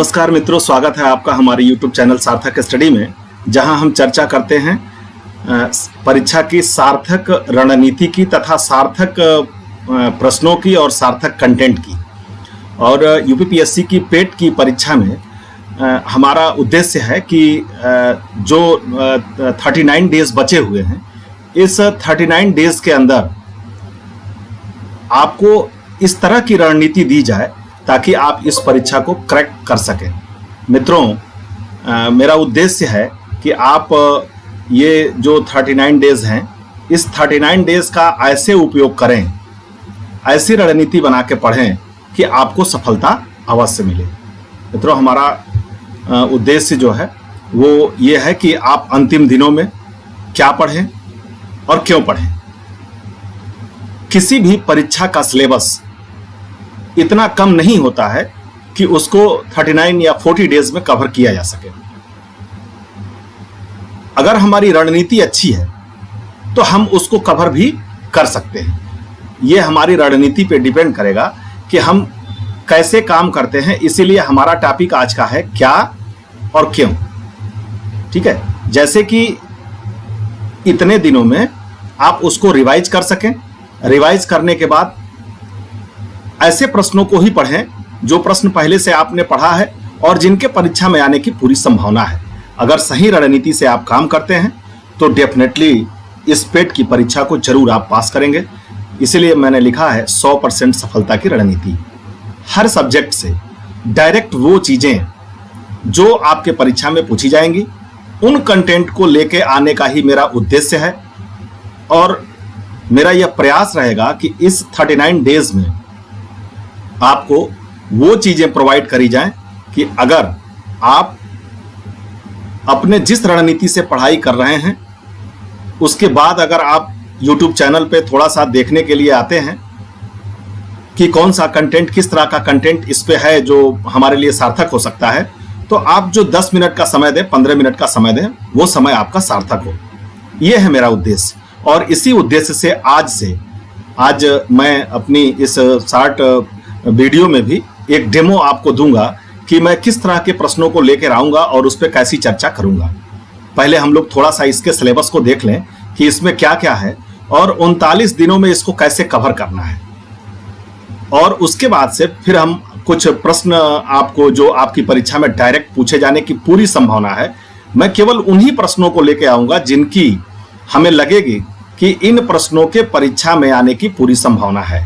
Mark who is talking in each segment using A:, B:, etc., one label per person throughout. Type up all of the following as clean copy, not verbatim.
A: नमस्कार मित्रों, स्वागत है आपका हमारे YouTube चैनल सार्थक स्टडी में, जहां हम चर्चा करते हैं परीक्षा की सार्थक रणनीति की तथा सार्थक प्रश्नों की और सार्थक कंटेंट की। और यूपीपीएससी की पेट की परीक्षा में हमारा उद्देश्य है कि जो 39 डेज बचे हुए हैं, इस 39 डेज के अंदर आपको इस तरह की रणनीति दी जाए ताकि आप इस परीक्षा को क्रैक कर सकें। मित्रों, मेरा उद्देश्य है कि आप ये जो 39 डेज हैं, इस 39 डेज का ऐसे उपयोग करें, ऐसी रणनीति बना के पढ़ें कि आपको सफलता अवश्य मिले। मित्रों, हमारा उद्देश्य जो है वो ये है कि आप अंतिम दिनों में क्या पढ़ें और क्यों पढ़ें। किसी भी परीक्षा का सिलेबस इतना कम नहीं होता है कि उसको 39 या 40 डेज में कवर किया जा सके। अगर हमारी रणनीति अच्छी है तो हम उसको कवर भी कर सकते हैं। यह हमारी रणनीति पे डिपेंड करेगा कि हम कैसे काम करते हैं। इसीलिए हमारा टॉपिक आज का है क्या और क्यों। ठीक है, जैसे कि इतने दिनों में आप उसको रिवाइज कर सकें। रिवाइज करने के बाद ऐसे प्रश्नों को ही पढ़ें जो प्रश्न पहले से आपने पढ़ा है और जिनके परीक्षा में आने की पूरी संभावना है। अगर सही रणनीति से आप काम करते हैं तो डेफिनेटली इस पेट की परीक्षा को जरूर आप पास करेंगे। इसीलिए मैंने लिखा है 100% सफलता की रणनीति। हर सब्जेक्ट से डायरेक्ट वो चीजें जो आपके परीक्षा में पूछी जाएंगी, उन कंटेंट को लेके आने का ही मेरा उद्देश्य है। और मेरा यह प्रयास रहेगा कि इस 39 डेज में आपको वो चीजें प्रोवाइड करी जाएं कि अगर आप अपने जिस रणनीति से पढ़ाई कर रहे हैं, उसके बाद अगर आप YouTube चैनल पे थोड़ा सा देखने के लिए आते हैं कि कौन सा कंटेंट, किस तरह का कंटेंट इस पे है जो हमारे लिए सार्थक हो सकता है, तो आप जो 10 मिनट का समय दें, 15 मिनट का समय दें, वो समय आपका सार्थक हो। ये है मेरा उद्देश्य। और इसी उद्देश्य से आज मैं अपनी इस शॉर्ट वीडियो में भी एक डेमो आपको दूंगा कि मैं किस तरह के प्रश्नों को लेकर आऊंगा और उस पर कैसी चर्चा करूंगा। पहले हम लोग थोड़ा सा इसके सिलेबस को देख लें कि इसमें क्या क्या है और 39 दिनों में इसको कैसे कवर करना है। और उसके बाद से फिर हम कुछ प्रश्न आपको जो आपकी परीक्षा में डायरेक्ट पूछे जाने की पूरी संभावना है, मैं केवल उन्हीं प्रश्नों को लेकर आऊंगा जिनकी हमें लगेगी कि इन प्रश्नों के परीक्षा में आने की पूरी संभावना है।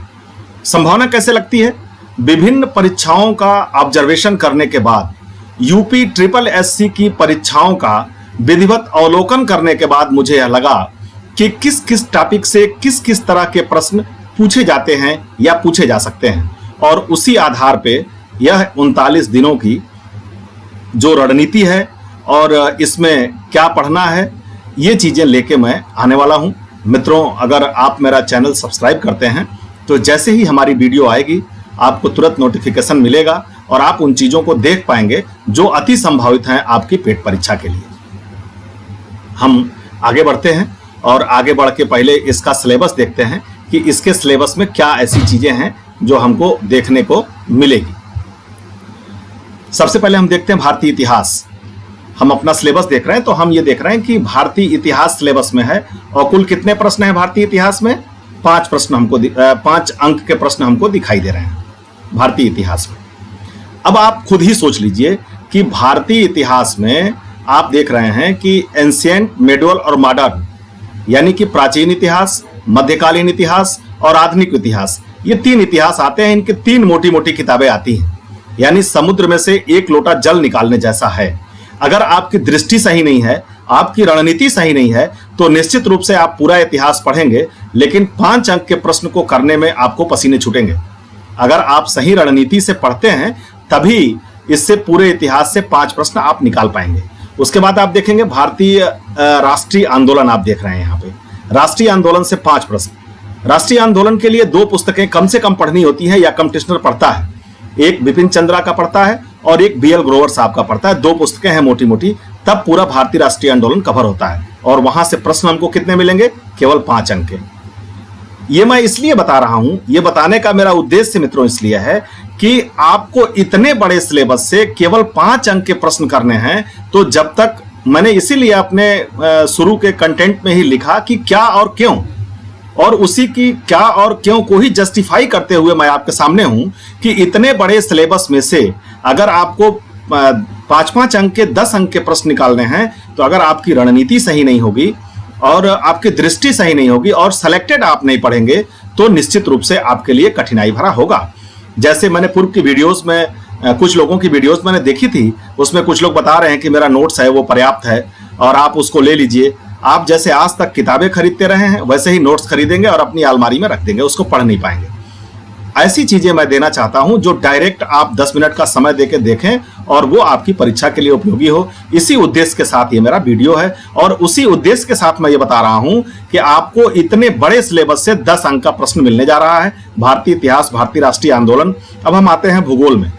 A: संभावना कैसे लगती है? विभिन्न परीक्षाओं का ऑब्जर्वेशन करने के बाद, यूपी ट्रिपल एससी की परीक्षाओं का विधिवत अवलोकन करने के बाद मुझे यह लगा कि किस किस टॉपिक से किस किस तरह के प्रश्न पूछे जाते हैं या पूछे जा सकते हैं, और उसी आधार पे यह 39 दिनों की जो रणनीति है और इसमें क्या पढ़ना है, ये चीजें लेके मैं आने वाला हूं। मित्रों, अगर आप मेरा चैनल सब्सक्राइब करते हैं तो जैसे ही हमारी वीडियो आएगी आपको तुरंत नोटिफिकेशन मिलेगा और आप उन चीजों को देख पाएंगे जो अति संभावित हैं आपकी पेट परीक्षा के लिए। हम आगे बढ़ते हैं और आगे बढ़ के पहले इसका सिलेबस देखते हैं कि इसके सिलेबस में क्या ऐसी चीजें हैं जो हमको देखने को मिलेगी। सबसे पहले हम देखते हैं भारतीय इतिहास। हम अपना सिलेबस देख रहे हैं तो हम ये देख रहे हैं कि भारतीय इतिहास सिलेबस में है और कुल कितने प्रश्न हैं भारतीय इतिहास में? 5 प्रश्न हमको 5 अंक के प्रश्न हमको दिखाई दे रहे हैं भारतीय इतिहास में। अब आप खुद ही सोच लीजिए कि भारतीय इतिहास में आप देख रहे हैं कि एंशिएंट, मेडुअल और मॉडर्न, यानी कि प्राचीन इतिहास, मध्यकालीन इतिहास और आधुनिक इतिहास, ये 3 इतिहास आते हैं। इनकी 3 मोटी मोटी किताबें आती हैं, यानी समुद्र में से एक लोटा जल निकालने जैसा है। अगर आपकी दृष्टि सही नहीं है, आपकी रणनीति सही नहीं है, तो निश्चित रूप से आप पूरा इतिहास पढ़ेंगे लेकिन 5 अंक के प्रश्न को करने में आपको पसीने छूटेंगे। अगर आप सही रणनीति से पढ़ते हैं तभी इससे पूरे इतिहास से 5 प्रश्न आप निकाल पाएंगे। उसके बाद आप देखेंगे भारतीय राष्ट्रीय आंदोलन, आप देख रहे हैं यहाँ पे राष्ट्रीय आंदोलन से 5 प्रश्न। राष्ट्रीय आंदोलन के लिए 2 पुस्तकें कम से कम पढ़नी होती है या कंपटीशनर पढ़ता है। एक बिपिन चंद्रा का पढ़ता है और एक BL ग्रोवर साहब का पढ़ता है। 2 पुस्तकें हैं मोटी मोटी, तब पूरा भारतीय राष्ट्रीय आंदोलन कवर होता है। और वहां से प्रश्न हमको कितने मिलेंगे? केवल 5 अंक के। ये मैं इसलिए बता रहा हूं, ये बताने का मेरा उद्देश्य मित्रों इसलिए है कि आपको इतने बड़े सिलेबस से केवल 5 अंक के प्रश्न करने हैं। तो जब तक मैंने इसीलिए अपने शुरू के कंटेंट में ही लिखा कि क्या और क्यों, और उसी की क्या और क्यों को ही जस्टिफाई करते हुए मैं आपके सामने हूं कि इतने बड़े सिलेबस में से अगर आपको 5-5 अंक के 10 अंक के प्रश्न निकालने हैं, तो अगर आपकी रणनीति सही नहीं होगी और आपकी दृष्टि सही नहीं होगी और सेलेक्टेड आप नहीं पढ़ेंगे, तो निश्चित रूप से आपके लिए कठिनाई भरा होगा। जैसे मैंने पूर्व की वीडियोस में कुछ लोगों की वीडियोस मैंने देखी थी, उसमें कुछ लोग बता रहे हैं कि मेरा नोट्स है वो पर्याप्त है और आप उसको ले लीजिए। आप जैसे आज तक किताबें खरीदते रहे हैं वैसे ही नोट्स खरीदेंगे और अपनी अलमारी में रख देंगे, उसको पढ़ नहीं पाएंगे। ऐसी चीजें मैं देना चाहता हूं जो डायरेक्ट आप 10 मिनट का समय देके देखें और वो आपकी परीक्षा के लिए उपयोगी हो। इसी उद्देश्य के साथ ये मेरा वीडियो है और उसी उद्देश्य के साथ मैं ये बता रहा हूं कि आपको इतने बड़े सिलेबस से 10 अंक का प्रश्न मिलने जा रहा है। भारतीय इतिहास, भारतीय राष्ट्रीय आंदोलन। अब हम आते हैं भूगोल में।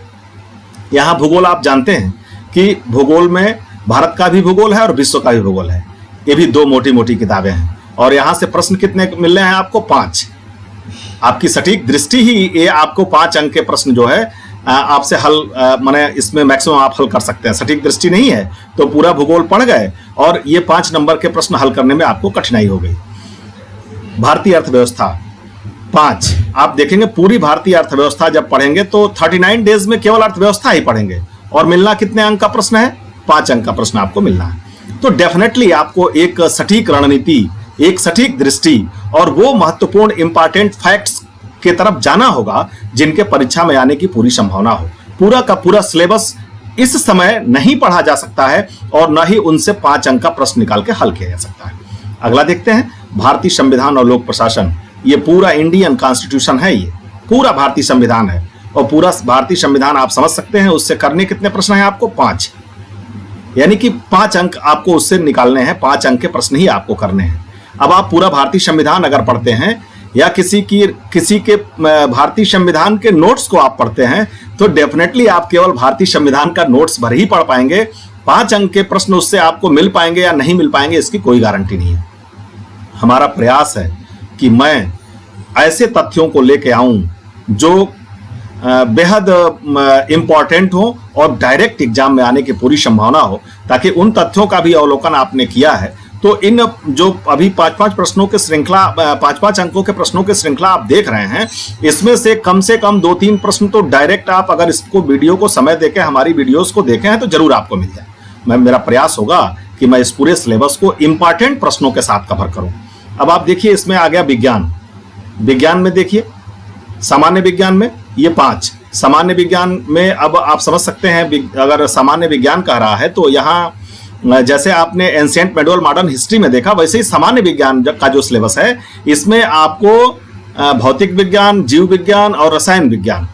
A: यहाँ भूगोल आप जानते हैं कि भूगोल में भारत का भी भूगोल है और विश्व का भी भूगोल है। ये भी 2 मोटी मोटी किताबें हैं और यहां से प्रश्न कितने मिल रहे हैं आपको? 5। आपकी सटीक दृष्टि ही ये आपको 5 अंक के प्रश्न जो है आपसे हल माने इसमें मैक्सिमम आप हल कर सकते हैं। सटीक दृष्टि नहीं है तो पूरा भूगोल पढ़ गए और ये 5 नंबर के प्रश्न हल करने में आपको कठिनाई हो गई। भारतीय अर्थव्यवस्था 5। आप देखेंगे पूरी भारतीय अर्थव्यवस्था जब पढ़ेंगे तो 39 डेज में केवल अर्थव्यवस्था ही पढ़ेंगे और मिलना कितने अंक का प्रश्न है? 5 अंक का प्रश्न आपको मिलना है। तो डेफिनेटली आपको एक सटीक रणनीति, एक सटीक दृष्टि और वो महत्वपूर्ण इंपॉर्टेंट फैक्ट्स के तरफ जाना होगा जिनके परीक्षा में आने की पूरी संभावना हो। पूरा का पूरा सिलेबस इस समय नहीं पढ़ा जा सकता है और न ही उनसे 5 अंक का प्रश्न निकाल के हल किया जा सकता है। अगला देखते हैं, भारतीय संविधान और लोक प्रशासन। ये पूरा इंडियन कॉन्स्टिट्यूशन है, ये पूरा भारतीय संविधान है और पूरा भारतीय संविधान आप समझ सकते हैं। उससे करने कितने प्रश्न हैं आपको? 5। यानी कि 5 अंक आपको उससे निकालने हैं, 5 अंक के प्रश्न ही आपको करने हैं। अब आप पूरा भारतीय संविधान अगर पढ़ते हैं या किसी के भारतीय संविधान के नोट्स को आप पढ़ते हैं तो डेफिनेटली आप केवल भारतीय संविधान का नोट्स भर ही पढ़ पाएंगे। 5 अंक के प्रश्न उससे आपको मिल पाएंगे या नहीं मिल पाएंगे इसकी कोई गारंटी नहीं है। हमारा प्रयास है कि मैं ऐसे तथ्यों को लेके आऊं जो बेहद इंपॉर्टेंट हो और डायरेक्ट एग्जाम में आने की पूरी संभावना हो, ताकि उन तथ्यों का भी अवलोकन आपने किया है तो इन जो अभी 5-5 प्रश्नों के श्रृंखला, 5-5 अंकों के प्रश्नों की श्रृंखला आप देख रहे हैं, इसमें से कम 2-3 प्रश्न तो डायरेक्ट आप अगर इसको वीडियो को समय देके हमारी वीडियोस को देखे हैं तो जरूर आपको मिल जाए। मेरा प्रयास होगा कि मैं इस पूरे सिलेबस को इंपॉर्टेंट प्रश्नों के साथ कवर करूं। अब आप देखिए, इसमें आ गया विज्ञान। विज्ञान में देखिए, सामान्य विज्ञान में ये 5। सामान्य विज्ञान में अब आप समझ सकते हैं, अगर सामान्य विज्ञान कह रहा है तो यहाँ जैसे आपने एंशिएंट मेडिवल मॉडर्न हिस्ट्री में देखा, वैसे ही सामान्य विज्ञान का जो सिलेबस है इसमें आपको भौतिक विज्ञान, जीव विज्ञान और रसायन विज्ञान,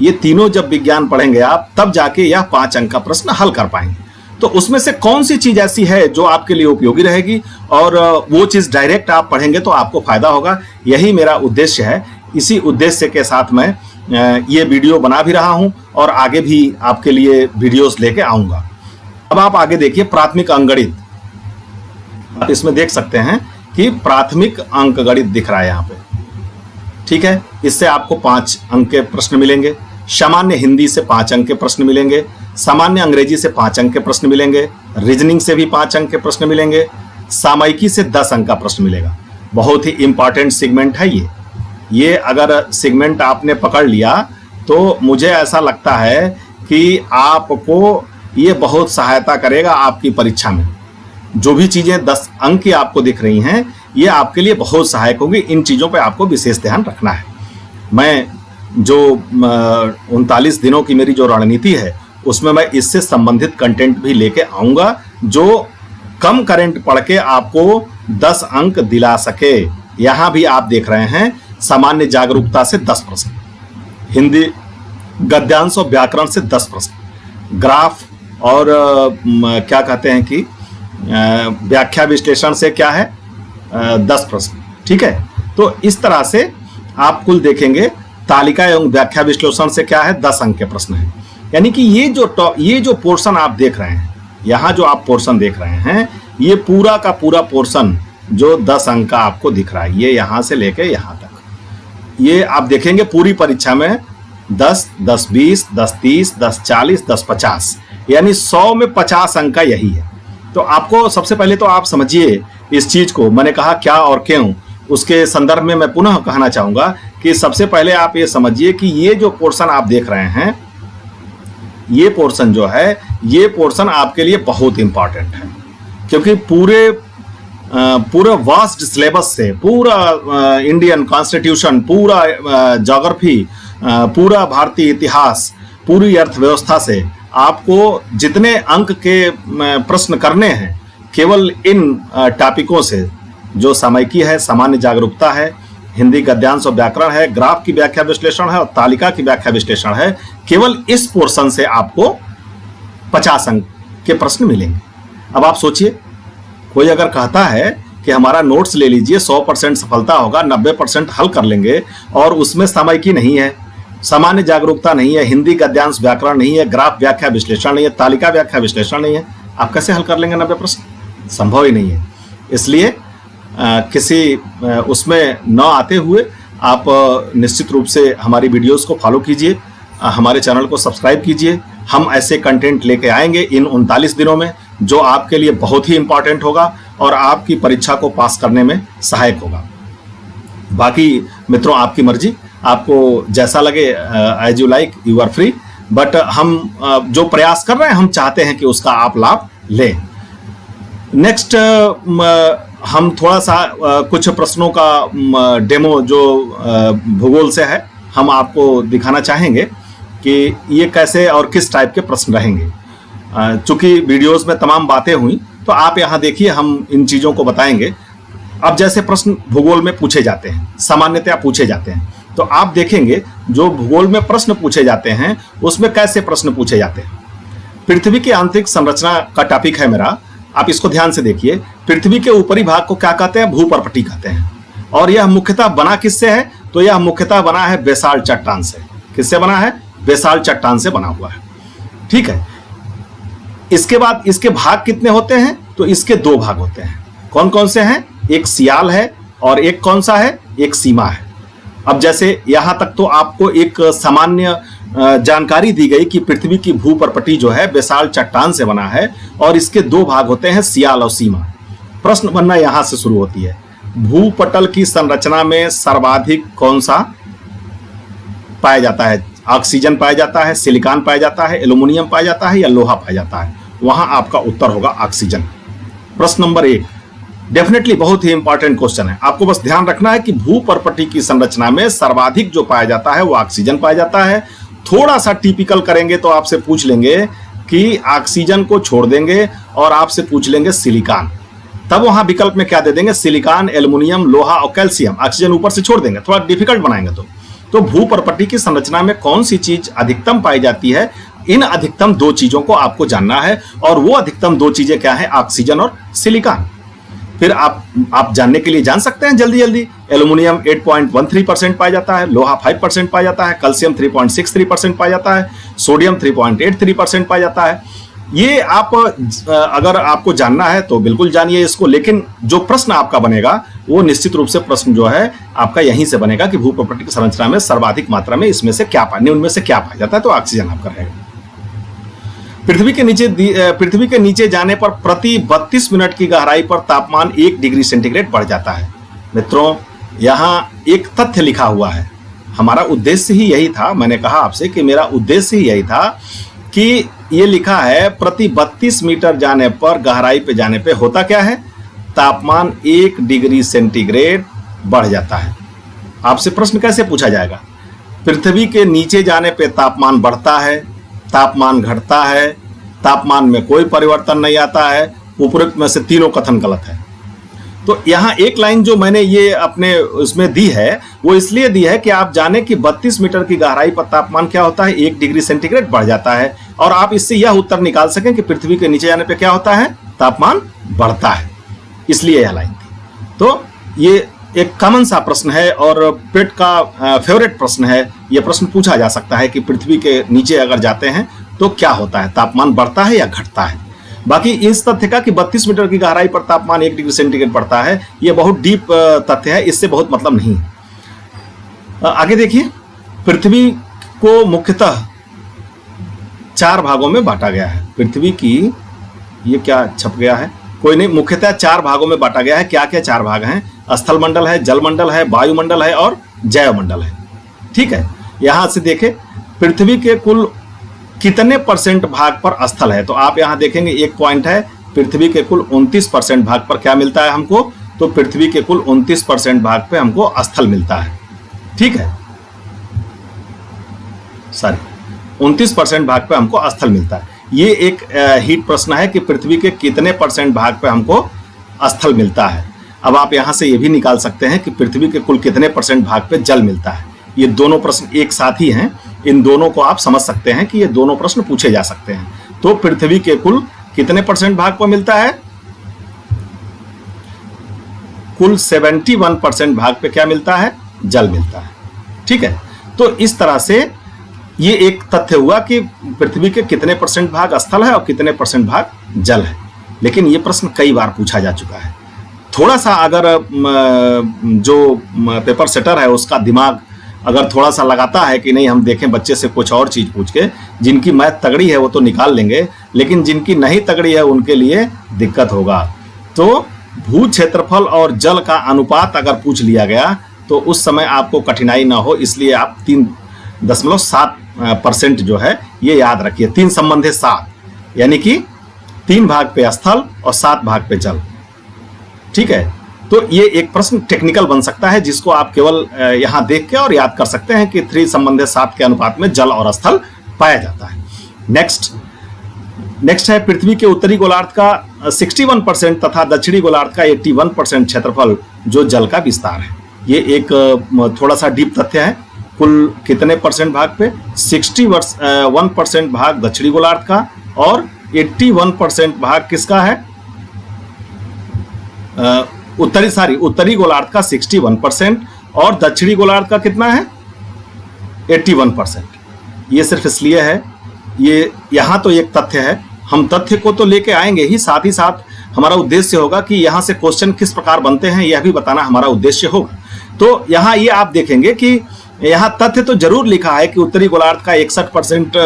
A: ये तीनों जब विज्ञान पढ़ेंगे आप तब जाके यह 5 अंक का प्रश्न हल कर पाएंगे। तो उसमें से कौन सी चीज ऐसी है जो आपके लिए उपयोगी रहेगी और वो चीज डायरेक्ट आप पढ़ेंगे तो आपको फायदा होगा, यही मेरा उद्देश्य है। इसी उद्देश्य के साथ मैं ये वीडियो बना भी रहा हूं और आगे भी आपके लिए वीडियोस लेके आऊंगा। अब आप आगे देखिए, प्राथमिक अंकगणित। आप इसमें देख सकते हैं कि प्राथमिक अंकगणित दिख रहा है यहाँ पे, ठीक है। इससे आपको 5 अंक के प्रश्न मिलेंगे। सामान्य हिंदी से 5 अंक के प्रश्न मिलेंगे। सामान्य अंग्रेजी से 5 अंक के प्रश्न मिलेंगे। रीजनिंग से भी 5 अंक के प्रश्न मिलेंगे। सामयिकी से 10 अंक का प्रश्न मिलेगा। बहुत ही इंपॉर्टेंट सेगमेंट है ये अगर सेगमेंट आपने पकड़ लिया तो मुझे ऐसा लगता है कि आपको ये बहुत सहायता करेगा आपकी परीक्षा में। जो भी चीजें 10 अंक की आपको दिख रही हैं ये आपके लिए बहुत सहायक होगी। इन चीजों पे आपको विशेष ध्यान रखना है। मैं जो 39 दिनों की मेरी जो रणनीति है उसमें मैं इससे संबंधित कंटेंट भी लेके आऊंगा जो कम करंट पढ़ के आपको 10 अंक दिला सके। यहां भी आप देख रहे हैं, सामान्य जागरूकता से 10 प्रश्न, हिंदी गद्यांश और व्याकरण से 10 प्रश्न, ग्राफ और क्या कहते हैं कि व्याख्या विश्लेषण से क्या है 10 प्रश्न, ठीक है। तो इस तरह से आप कुल देखेंगे, तालिका एवं व्याख्या विश्लेषण से क्या है 10 अंक के प्रश्न है। यानी कि ये जो पोर्शन आप देख रहे हैं, यहाँ जो आप पोर्शन देख रहे हैं, ये पूरा का पूरा पोर्शन जो 10 अंक का आपको दिख रहा है, ये यहाँ से लेके यहाँ तक ये आप देखेंगे पूरी परीक्षा में 10, 10, 20, 10, 30, 10, 40, 10, 50, यानी 100 में 50 अंक का यही है। तो आपको सबसे पहले तो आप समझिए इस चीज को, मैंने कहा क्या और क्यों, उसके संदर्भ में मैं पुनः कहना चाहूंगा कि सबसे पहले आप ये समझिए कि ये जो पोर्शन आप देख रहे हैं, ये पोर्शन जो है, ये पोर्शन आपके लिए बहुत इंपॉर्टेंट है, क्योंकि पूरे वास्ट सिलेबस से, पूरा इंडियन कॉन्स्टिट्यूशन, पूरा ज्योग्राफी, पूरा भारतीय इतिहास, पूरी अर्थव्यवस्था से आपको जितने अंक के प्रश्न करने हैं केवल इन टॉपिकों से, जो सामयिकी है, सामान्य जागरूकता है, हिंदी गद्यांश और व्याकरण है, ग्राफ की व्याख्या विश्लेषण है और तालिका की व्याख्या विश्लेषण है, केवल इस पोर्शन से आपको 50 अंक के प्रश्न मिलेंगे। अब आप सोचिए, कोई अगर कहता है कि हमारा नोट्स ले लीजिए, 100% सफलता होगा, 90% हल कर लेंगे, और उसमें सामयिकी नहीं है, सामान्य जागरूकता नहीं है, हिंदी गद्यांश व्याकरण नहीं है, ग्राफ व्याख्या विश्लेषण नहीं है, तालिका व्याख्या विश्लेषण नहीं है, आप कैसे हल कर लेंगे 90 प्रश्न? संभव ही नहीं है। इसलिए किसी उसमें न आते हुए आप निश्चित रूप से हमारी वीडियोस को फॉलो कीजिए, हमारे चैनल को सब्सक्राइब कीजिए। हम ऐसे कंटेंट लेके आएंगे इन 39 दिनों में, जो आपके लिए बहुत ही इंपॉर्टेंट होगा और आपकी परीक्षा को पास करने में सहायक होगा। बाकी मित्रों, आपकी मर्जी, आपको जैसा लगे, as you like, you are free, but हम जो प्रयास कर रहे हैं, हम चाहते हैं कि उसका आप लाभ लें। नेक्स्ट हम थोड़ा सा कुछ प्रश्नों का डेमो जो भूगोल से है, हम आपको दिखाना चाहेंगे कि ये कैसे और किस टाइप के प्रश्न रहेंगे। चूंकि वीडियोस में तमाम बातें हुई, तो आप यहाँ देखिए, हम इन चीज़ों को बताएंगे। अब जैसे प्रश्न भूगोल में पूछे जाते हैं, सामान्यतया पूछे जाते हैं, तो आप देखेंगे जो भूगोल में प्रश्न पूछे जाते हैं उसमें कैसे प्रश्न पूछे जाते हैं। पृथ्वी की आंतरिक संरचना का टॉपिक है मेरा, आप इसको ध्यान से देखिए। पृथ्वी के ऊपरी भाग को क्या कहते हैं? भूपर्पटी कहते हैं। और यह मुख्यतः बना किससे है? तो यह मुख्यतः बना है बेसाल्ट चट्टान से। किससे बना है? बेसाल्ट चट्टान से बना हुआ है। ठीक है। इसके बाद इसके भाग कितने होते हैं? तो इसके 2 भाग होते हैं। कौन कौन से हैं? एक सियाल है और एक कौन सा है? एक सीमा है। अब जैसे यहां तक तो आपको एक सामान्य जानकारी दी गई कि पृथ्वी की भूपर्पटी जो है बेसाल्ट चट्टान से बना है और इसके 2 भाग होते हैं, सियाल और सीमा। प्रश्न बनना यहां से शुरू होती है, भूपटल की संरचना में सर्वाधिक कौन सा पाया जाता है? ऑक्सीजन पाया जाता है, सिलिकॉन पाया जाता है, एल्यूमिनियम पाया जाता है या लोहा पाया जाता है? वहां आपका उत्तर होगा ऑक्सीजन। प्रश्न नंबर 1 डेफिनेटली बहुत ही इंपॉर्टेंट क्वेश्चन है। आपको बस ध्यान रखना है कि भूपर्पटी की संरचना में सर्वाधिक जो पाया जाता है वो ऑक्सीजन पाया जाता है। थोड़ा सा टिपिकल करेंगे तो आपसे पूछ लेंगे कि ऑक्सीजन को छोड़ देंगे और आपसे पूछ लेंगे सिलिकॉन, तब वहां विकल्प में क्या दे देंगे? सिलिकॉन, एल्यूमिनियम, लोहा और कैल्शियम। ऑक्सीजन ऊपर से छोड़ देंगे, थोड़ा डिफिकल्ट बनाएंगे। तो भूपर्पटी की संरचना में कौन सी चीज अधिकतम पाई जाती है? इन अधिकतम 2 चीजों को आपको जानना है, और वो अधिकतम 2 चीजें क्या है? ऑक्सीजन और सिलिकॉन। फिर आप जानने के लिए जान सकते हैं जल्दी जल्दी। एल्यूमिनियम 8.13% पाया जाता है, लोहा 5% पाया जाता है, कैल्शियम 3.63% पाया जाता है, सोडियम 3.83% पाया जाता है। ये आप अगर आपको जानना है तो बिल्कुल जानिए इसको, लेकिन जो प्रश्न आपका बनेगा वो निश्चित रूप से प्रश्न जो है आपका यहीं से बनेगा कि भूपर्पटी की संरचना में सर्वाधिक मात्रा में इसमें से क्या उनमें से क्या पाया जाता है? तो ऑक्सीजन आपका रहेगा। पृथ्वी के नीचे जाने पर प्रति 32 मिनट की गहराई पर तापमान 1 डिग्री सेंटीग्रेड बढ़ जाता है। मित्रों, यहाँ एक तथ्य लिखा हुआ है। हमारा उद्देश्य ही यही था, मैंने कहा आपसे कि मेरा उद्देश्य ही यही था कि ये लिखा है प्रति 32 मीटर जाने पर, गहराई पे जाने पे होता क्या है? तापमान 1 डिग्री सेंटीग्रेड बढ़ जाता है। आपसे प्रश्न कैसे पूछा जाएगा? पृथ्वी के नीचे जाने पे तापमान बढ़ता है, तापमान घटता है, तापमान में कोई परिवर्तन नहीं आता है, उपरोक्त में से तीनों कथन गलत है। तो यहाँ एक लाइन जो मैंने ये अपने उसमें दी है वो इसलिए दी है कि आप जाने कि 32 मीटर की गहराई पर तापमान क्या होता है? 1 डिग्री सेंटीग्रेड बढ़ जाता है, और आप इससे यह उत्तर निकाल सकें कि पृथ्वी के नीचे जाने पे क्या होता है? तापमान बढ़ता है। इसलिए यह लाइन थी। तो ये एक कॉमन सा प्रश्न है और पेट का फेवरेट प्रश्न है। यह प्रश्न पूछा जा सकता है कि पृथ्वी के नीचे अगर जाते हैं तो क्या होता है? तापमान बढ़ता है या घटता है? बाकी इस तथ्य का कि 32 मीटर की गहराई पर तापमान 1 डिग्री सेंटीग्रेड बढ़ता है, यह बहुत डीप तथ्य है, इससे बहुत मतलब नहीं है। आगे देखिए, पृथ्वी को मुख्यतः 4 भागों में बांटा गया है। पृथ्वी की, ये क्या छप गया है, कोई नहीं, मुख्यतः 4 भागों में बांटा गया है। क्या क्या 4 भाग हैं? स्थल मंडल है, जल मंडल है, वायुमंडल है और जैव मंडल है। ठीक है, यहां से देखें पृथ्वी के कुल कितने % भाग पर स्थल है, तो आप यहां देखेंगे एक पॉइंट है, पृथ्वी के कुल 29% भाग पर क्या मिलता है हमको, तो पृथ्वी के कुल 29% भाग पे हमको स्थल मिलता है। ठीक है, सॉरी 29% भाग पे हमको स्थल मिलता है। ये एक हीट प्रश्न है कि पृथ्वी के कितने % भाग पे हमको स्थल मिलता है। अब आप यहां से ये भी निकाल सकते हैं कि पृथ्वी के कुल कितने % भाग पे जल मिलता है। ये दोनों प्रश्न एक साथ ही हैं, इन दोनों को आप समझ सकते हैं कि ये दोनों प्रश्न पूछे जा सकते हैं। तो पृथ्वी के कुल कितने % भाग पर मिलता है, कुल 71% भाग पे क्या मिलता है, जल मिलता है। ठीक है, तो इस तरह से ये एक तथ्य हुआ कि पृथ्वी के कितने % भाग स्थल है और कितने % भाग जल है। लेकिन ये प्रश्न कई बार पूछा जा चुका है। थोड़ा सा अगर जो पेपर सेटर है उसका दिमाग अगर थोड़ा सा लगाता है कि नहीं हम देखें बच्चे से कुछ और चीज पूछ के, जिनकी मैथ तगड़ी है वो तो निकाल लेंगे, लेकिन जिनकी नहीं तगड़ी है उनके लिए दिक्कत होगा। तो भू क्षेत्रफल और जल का अनुपात अगर पूछ लिया गया तो उस समय आपको कठिनाई ना हो, इसलिए आप 3.7% जो है ये याद रखिए। 3 संबंधित 7, यानी कि 3 भाग पे स्थल और 7 भाग पे जल। ठीक है, तो ये एक प्रश्न टेक्निकल बन सकता है जिसको आप केवल यहां देख के और याद कर सकते हैं कि 3 संबंधित 7 के अनुपात में जल और स्थल पाया जाता है। नेक्स्ट है पृथ्वी के उत्तरी गोलार्ध का 61% तथा दक्षिणी गोलार्ध का 81% क्षेत्रफल जो जल का विस्तार है। ये एक थोड़ा सा डीप तथ्य है। कुल कितने % भाग पे, 61% भाग दक्षिणी गोलार्ध का और 81% भाग किसका है, उत्तरी गोलार्ध का 61% और दक्षिणी गोलार्ध का कितना है, 81%। ये सिर्फ इसलिए है, ये यहाँ तो एक तथ्य है, हम तथ्य को तो लेके आएंगे ही, साथ हमारा उद्देश्य होगा कि यहाँ से क्वेश्चन किस प्रकार बनते हैं यह भी बताना हमारा उद्देश्य होगा। तो यहाँ ये आप देखेंगे कि यहाँ तथ्य तो जरूर लिखा है कि उत्तरी गोलार्ध का 61%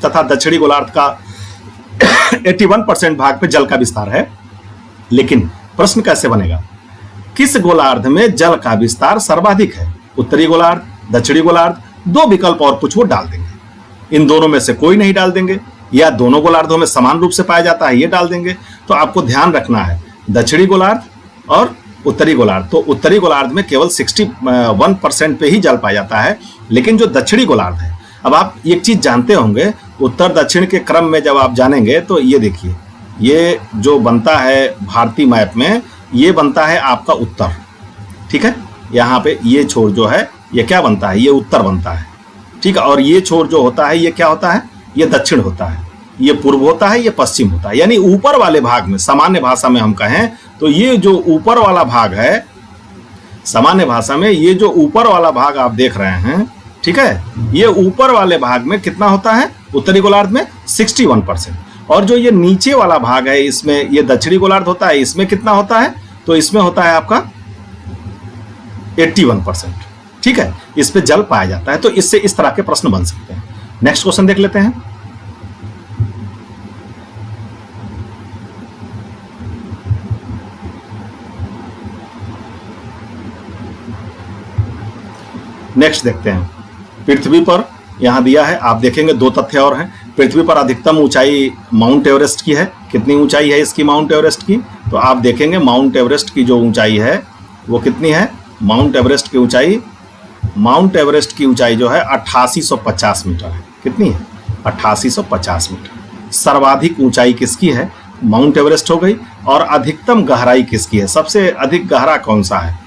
A: तथा दक्षिणी गोलार्ध का 81% भाग पे जल का विस्तार है। लेकिन प्रश्न कैसे बनेगा, किस गोलार्ध में जल का विस्तार सर्वाधिक है, उत्तरी गोलार्ध, दक्षिणी गोलार्ध, 2 विकल्प और कुछ वो डाल देंगे। इन दोनों में से कोई नहीं डाल देंगे, या दोनों गोलार्धों में समान रूप से पाया जाता है ये डाल देंगे। तो आपको ध्यान रखना है दक्षिणी गोलार्ध और उत्तरी गोलार्ध। तो उत्तरी गोलार्ध में केवल 61% पे ही जल पाया जाता है, लेकिन जो दक्षिणी गोलार्ध है, अब आप एक चीज जानते होंगे, उत्तर दक्षिण के क्रम में जब आप जानेंगे तो ये देखिए, ये जो बनता है भारतीय मैप में, ये बनता है आपका उत्तर। ठीक है, यहाँ पे ये छोर जो है ये क्या बनता है, ये उत्तर बनता है। ठीक है, और ये छोर जो होता है ये क्या होता है, ये दक्षिण होता है, ये पूर्व होता है, ये पश्चिम होता है। यानी ऊपर वाले भाग में, सामान्य भाषा में हम कहें तो ये जो ऊपर वाला भाग है, सामान्य भाषा में ये जो ऊपर वाला भाग आप देख रहे हैं, ठीक है, ये ऊपर वाले भाग में कितना होता है, उत्तरी गोलार्ध में 61%, और जो ये नीचे वाला भाग है इसमें ये दक्षिणी गोलार्ध होता है, इसमें कितना होता है, तो इसमें होता है आपका 81%। ठीक है, इस पे जल पाया जाता है। तो इससे इस तरह के प्रश्न बन सकते हैं। नेक्स्ट क्वेश्चन देख लेते हैं। नेक्स्ट देखते हैं, पृथ्वी पर यहां दिया है, आप देखेंगे 2 तथ्य और हैं। पृथ्वी पर अधिकतम ऊंचाई माउंट एवरेस्ट की है। कितनी ऊंचाई है इसकी माउंट एवरेस्ट की, तो आप देखेंगे माउंट एवरेस्ट की जो ऊंचाई है वो कितनी है, माउंट एवरेस्ट की ऊंचाई जो है 8850 मीटर है। कितनी है, 8850 मीटर। सर्वाधिक ऊंचाई किसकी है, माउंट एवरेस्ट हो गई। और अधिकतम गहराई किसकी है, सबसे अधिक गहरा कौन सा है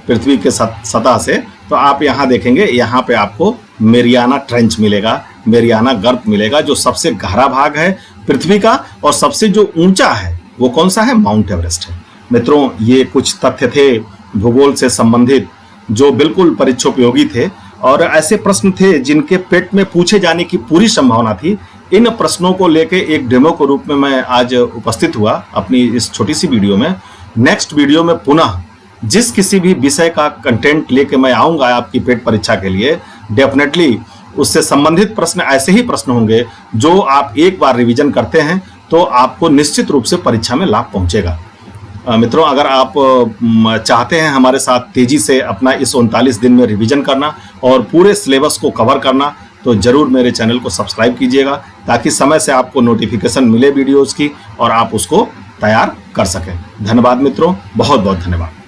A: पृथ्वी के सतह से, तो आप यहाँ देखेंगे, यहाँ पे आपको मेरियाना ट्रेंच मिलेगा, मेरियाना गर्त मिलेगा, जो सबसे गहरा भाग है पृथ्वी का। और सबसे जो ऊंचा है वो कौन सा है, माउंट एवरेस्ट है। मित्रों, ये कुछ तथ्य थे भूगोल से संबंधित जो बिल्कुल परीक्षोपयोगी थे, और ऐसे प्रश्न थे जिनके पेट में पूछे जाने की पूरी संभावना थी। इन प्रश्नों को लेके एक डेमो के रूप में मैं आज उपस्थित हुआ अपनी इस छोटी सी वीडियो में। नेक्स्ट वीडियो में पुनः जिस किसी भी विषय का कंटेंट लेके मैं आऊंगा आपकी पेट परीक्षा के लिए, डेफिनेटली उससे संबंधित प्रश्न ऐसे ही प्रश्न होंगे जो आप एक बार रिवीजन करते हैं तो आपको निश्चित रूप से परीक्षा में लाभ पहुंचेगा। मित्रों, अगर आप चाहते हैं हमारे साथ तेजी से अपना इस 39 दिन में रिवीजन करना और पूरे सिलेबस को कवर करना, तो जरूर मेरे चैनल को सब्सक्राइब कीजिएगा ताकि समय से आपको नोटिफिकेशन मिले वीडियोस की और आप उसको तैयार कर सकें। धन्यवाद मित्रों, बहुत बहुत धन्यवाद।